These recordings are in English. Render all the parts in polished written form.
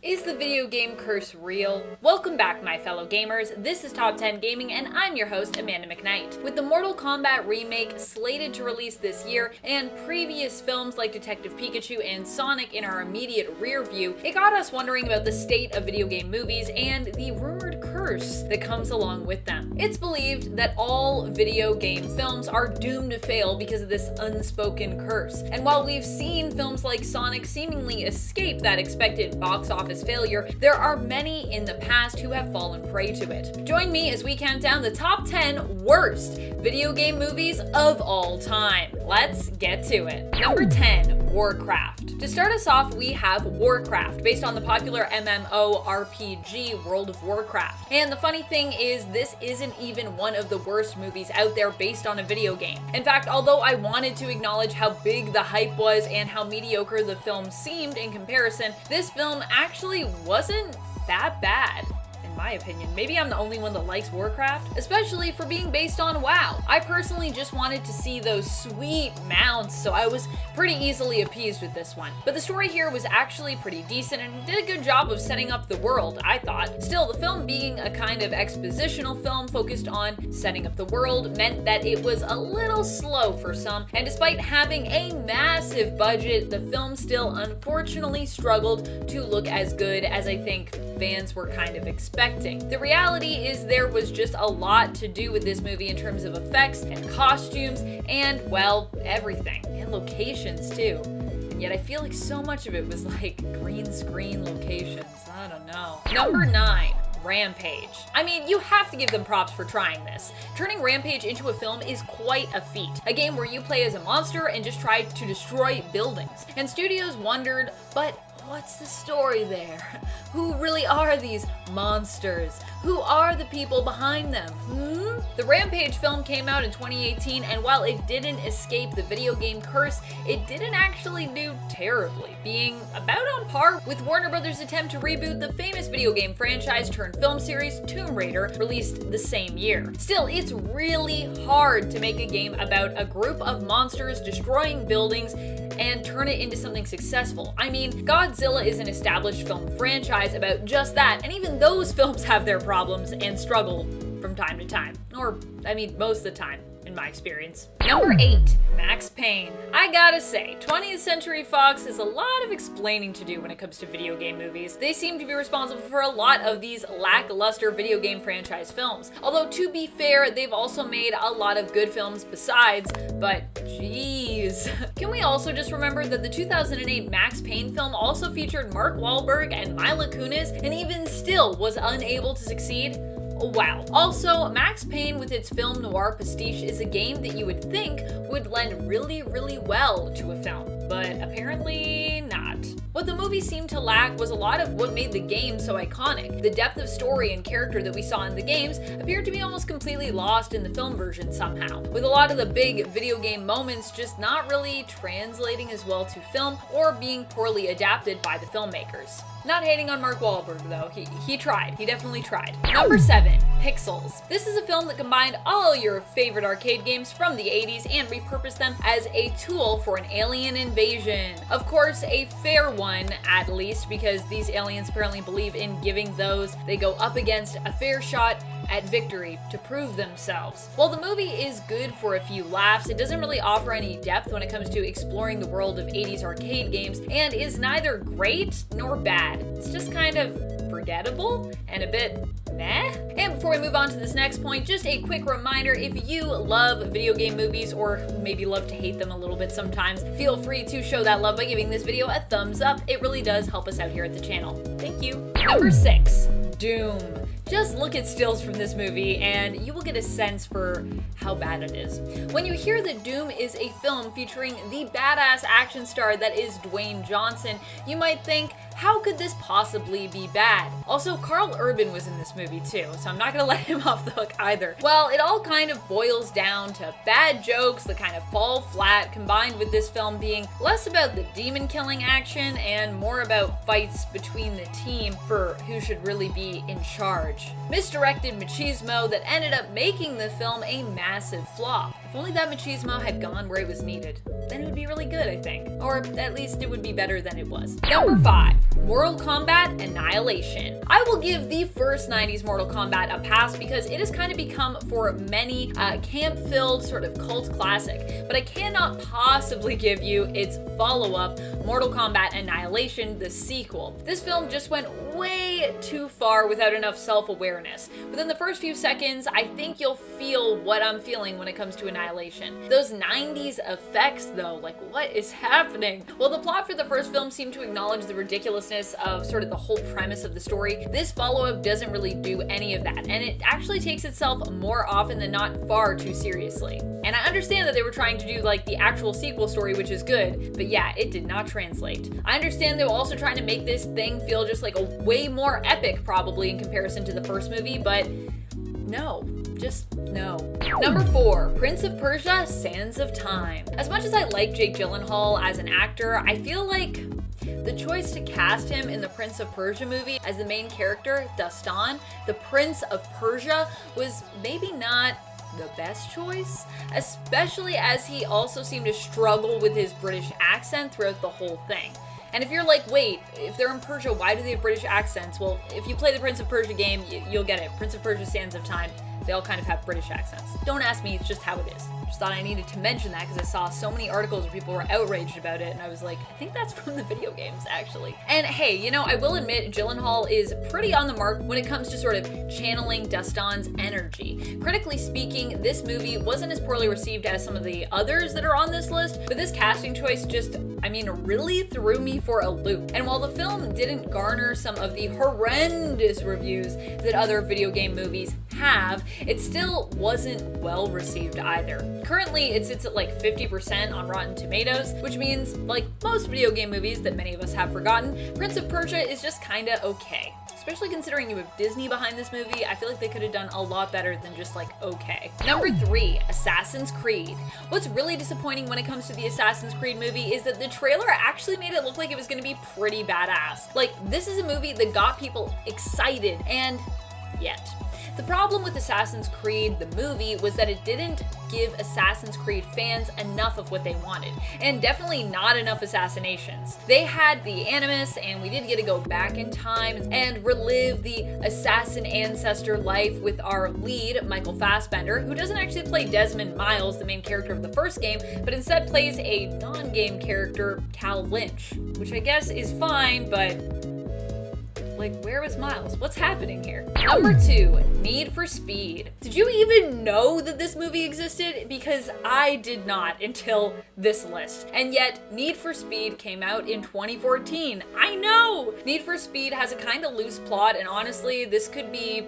Is the video game curse real? Welcome back, my fellow gamers. This is Top 10 Gaming, and I'm your host, Amanda McKnight. With the Mortal Kombat remake slated to release this year, and previous films like Detective Pikachu and Sonic in our immediate rear view, it got us wondering about the state of video game movies and the rumored curse that comes along with them. It's believed that all video game films are doomed to fail because of this unspoken curse. And while we've seen films like Sonic seemingly escape that expected box office failure, there are many in the past who have fallen prey to it. Join me as we count down the top 10 worst video game movies of all time. Let's get to it. Number 10, Warcraft. To start us off, we have Warcraft, based on the popular MMORPG World of Warcraft. And the funny thing is, this isn't even one of the worst movies out there based on a video game. In fact, although I wanted to acknowledge how big the hype was and how mediocre the film seemed in comparison, this film actually wasn't that bad. In my opinion. Maybe I'm the only one that likes Warcraft, especially for being based on WoW. I personally just wanted to see those sweet mounts, so I was pretty easily appeased with this one. But the story here was actually pretty decent and did a good job of setting up the world, I thought. Still, the film being a kind of expositional film focused on setting up the world meant that it was a little slow for some, and despite having a massive budget, the film still unfortunately struggled to look as good as I think fans were kind of expecting. The reality is there was just a lot to do with this movie in terms of effects and costumes and, well, everything. And locations too. And yet I feel like so much of it was like green screen locations. I don't know. Number 9. Rampage. I mean, you have to give them props for trying this. Turning Rampage into a film is quite a feat. A game where you play as a monster and just try to destroy buildings. And studios wondered, but what's the story there? Who really are these monsters? Who are the people behind them? The Rampage film came out in 2018, and while it didn't escape the video game curse, it didn't actually do terribly, being about on par with Warner Brothers' attempt to reboot the famous video game franchise turned film series Tomb Raider, released the same year. Still, it's really hard to make a game about a group of monsters destroying buildings and turn it into something successful. I mean, Godzilla is an established film franchise about just that, and even those films have their problems and struggle from time to time. Or, I mean, most of the time, in my experience. Number 8, Max Payne. I gotta say, 20th Century Fox has a lot of explaining to do when it comes to video game movies. They seem to be responsible for a lot of these lackluster video game franchise films. Although, to be fair, they've also made a lot of good films besides, but jeez. Can we also just remember that the 2008 Max Payne film also featured Mark Wahlberg and Mila Kunis, and even still was unable to succeed? Wow. Also, Max Payne with its film noir pastiche is a game that you would think would lend really well to a film, but apparently not. What the movie seemed to lack was a lot of what made the game so iconic. The depth of story and character that we saw in the games appeared to be almost completely lost in the film version somehow, with a lot of the big video game moments just not really translating as well to film or being poorly adapted by the filmmakers. Not hating on Mark Wahlberg though, he tried, he definitely tried. Number 7, Pixels. This is a film that combined all your favorite arcade games from the 80s and repurposed them as a tool for an alien invasion. Of course, a fair one at least, because these aliens apparently believe in giving those they go up against a fair shot at victory to prove themselves. While the movie is good for a few laughs, it doesn't really offer any depth when it comes to exploring the world of 80s arcade games and is neither great nor bad. It's just kind of forgettable and a bit meh. And before we move on to this next point, just a quick reminder, if you love video game movies or maybe love to hate them a little bit sometimes, feel free to show that love by giving this video a thumbs up. It really does help us out here at the channel. Thank you. Number 6, Doom. Just look at stills from this movie and you will get a sense for how bad it is. When you hear that Doom is a film featuring the badass action star that is Dwayne Johnson, you might think, how could this possibly be bad? Also, Carl Urban was in this movie too, so I'm not gonna let him off the hook either. Well, it all kind of boils down to bad jokes that kind of fall flat, combined with this film being less about the demon killing action and more about fights between the team for who should really be in charge. Misdirected machismo that ended up making the film a massive flop. If only that machismo had gone where it was needed, then it would be really good, I think. Or at least it would be better than it was. Number 5, Mortal Kombat Annihilation. Annihilation. I will give the first 90s Mortal Kombat a pass because it has kind of become for many a camp-filled sort of cult classic, but I cannot possibly give you its follow-up, Mortal Kombat Annihilation, the sequel. This film just went way too far without enough self-awareness. Within the first few seconds, I think you'll feel what I'm feeling when it comes to Annihilation. Those 90s effects though, like what is happening? Well, the plot for the first film seemed to acknowledge the ridiculousness of sort of the whole premise of the story. This follow-up doesn't really do any of that, and it actually takes itself more often than not far too seriously. And I understand that they were trying to do like the actual sequel story, which is good, but yeah, it did not translate. I understand they were also trying to make this thing feel just like a way more epic probably in comparison to the first movie, but no. Just no. Number 4, Prince of Persia: Sands of Time. As much as I like Jake Gyllenhaal as an actor, I feel like the choice to cast him in the Prince of Persia movie as the main character, Dastan, the Prince of Persia, was maybe not the best choice, especially as he also seemed to struggle with his British accent throughout the whole thing. And if you're like, wait, if they're in Persia, why do they have British accents? Well, if you play the Prince of Persia game, you'll get it. Prince of Persia: Sands of Time, they all kind of have British accents. Don't ask me, it's just how it is. Just thought I needed to mention that because I saw so many articles where people were outraged about it, and I was like, I think that's from the video games, actually. And hey, you know, I will admit Gyllenhaal is pretty on the mark when it comes to sort of channeling Dastan's energy. Critically speaking, this movie wasn't as poorly received as some of the others that are on this list, but this casting choice just, really threw me for a loop. And while the film didn't garner some of the horrendous reviews that other video game movies have, it still wasn't well received either. Currently, it sits at like 50% on Rotten Tomatoes, which means, like most video game movies that many of us have forgotten, Prince of Persia is just kinda okay. Especially considering you have Disney behind this movie, I feel like they could have done a lot better than just like okay. Number 3, Assassin's Creed. What's really disappointing when it comes to the Assassin's Creed movie is that the trailer actually made it look like it was gonna be pretty badass. Like, this is a movie that got people excited, and yet. The problem with Assassin's Creed, the movie, was that it didn't give Assassin's Creed fans enough of what they wanted, and definitely not enough assassinations. They had the Animus, and we did get to go back in time and relive the assassin ancestor life with our lead, Michael Fassbender, who doesn't actually play Desmond Miles, the main character of the first game, but instead plays a non-game character, Cal Lynch, which I guess is fine, but like, where was Miles? What's happening here? Number 2, Need for Speed. Did you even know that this movie existed? Because I did not until this list. And yet, Need for Speed came out in 2014. I know! Need for Speed has a kind of loose plot, and honestly, this could be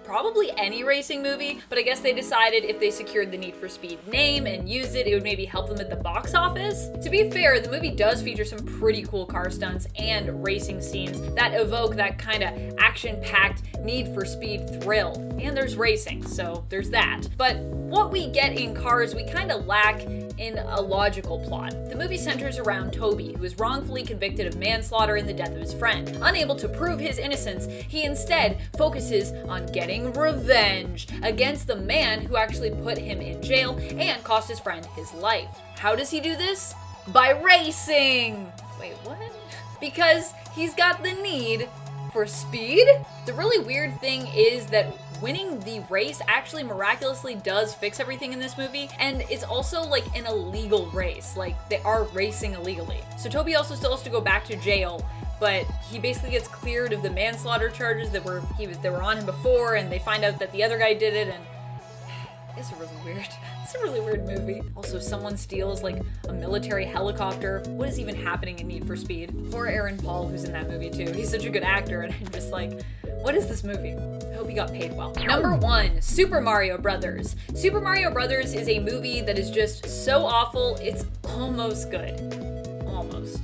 probably any racing movie, but I guess they decided if they secured the Need for Speed name and used it, it would maybe help them at the box office. To be fair, the movie does feature some pretty cool car stunts and racing scenes that evoke that kind of action-packed Need for Speed thrill. And there's racing, so there's that. But what we get in Cars, we kind of lack in a logical plot. The movie centers around Toby, who is wrongfully convicted of manslaughter in the death of his friend. Unable to prove his innocence, he instead focuses on getting revenge against the man who actually put him in jail and cost his friend his life. How does he do this? By racing! Wait, what? Because he's got the need for speed? The really weird thing is that winning the race actually miraculously does fix everything in this movie, and it's also like an illegal race. Like, they are racing illegally. So Toby also still has to go back to jail, but he basically gets cleared of the manslaughter charges that were on him before, and they find out that the other guy did it, and it's a really weird movie. Also, someone steals like a military helicopter. What is even happening in Need for Speed? Poor Aaron Paul, who's in that movie too. He's such a good actor, and I'm just like, what is this movie? I hope he got paid well. Number 1, Super Mario Brothers. Super Mario Brothers is a movie that is just so awful, it's almost good. Almost.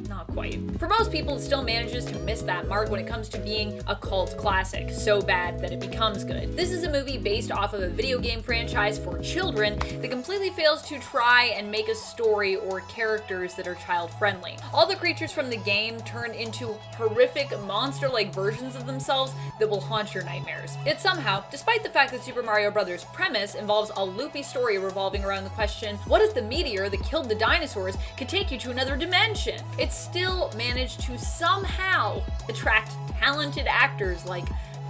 Not quite. For most people, it still manages to miss that mark when it comes to being a cult classic, so bad that it becomes good. This is a movie based off of a video game franchise for children that completely fails to try and make a story or characters that are child-friendly. All the creatures from the game turn into horrific, monster-like versions of themselves that will haunt your nightmares. Yet somehow, despite the fact that Super Mario Bros. Premise involves a loopy story revolving around the question, what if the meteor that killed the dinosaurs could take you to another dimension? It still managed to somehow attract talented actors like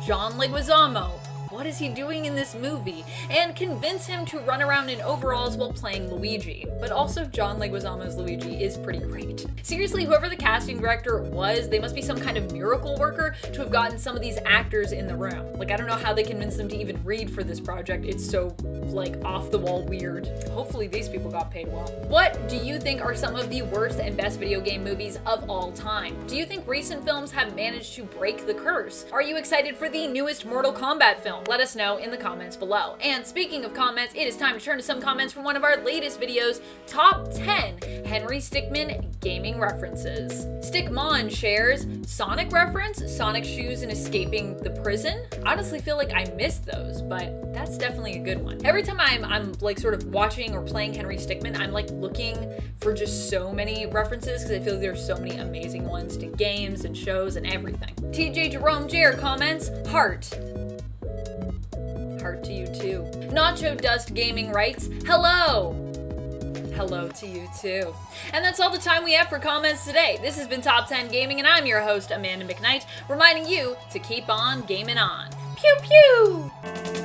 John Leguizamo, what is he doing in this movie, and convince him to run around in overalls while playing Luigi. But also John Leguizamo's Luigi is pretty great. Seriously, whoever the casting director was, they must be some kind of miracle worker to have gotten some of these actors in the room. Like, I don't know how they convinced them to even read for this project. It's so, like, off the wall weird. Hopefully these people got paid well. What do you think are some of the worst and best video game movies of all time? Do you think recent films have managed to break the curse? Are you excited for the newest Mortal Kombat film? Let us know in the comments below. And speaking of comments, it is time to turn to some comments from one of our latest videos, Top 10 Henry Stickmin Gaming References. Stickmon shares, Sonic reference, Sonic shoes and escaping the prison. I honestly feel like I missed those, but that's definitely a good one. Every time I'm like sort of watching or playing Henry Stickmin, I'm like looking for just so many references because I feel like there's so many amazing ones to games and shows and everything. TJ Jerome Jer comments, heart. Heart to you too. Nacho Dust Gaming writes, hello! Hello to you too. And that's all the time we have for comments today. This has been Top 10 Gaming, and I'm your host, Amanda McKnight, reminding you to keep on gaming on. Pew pew!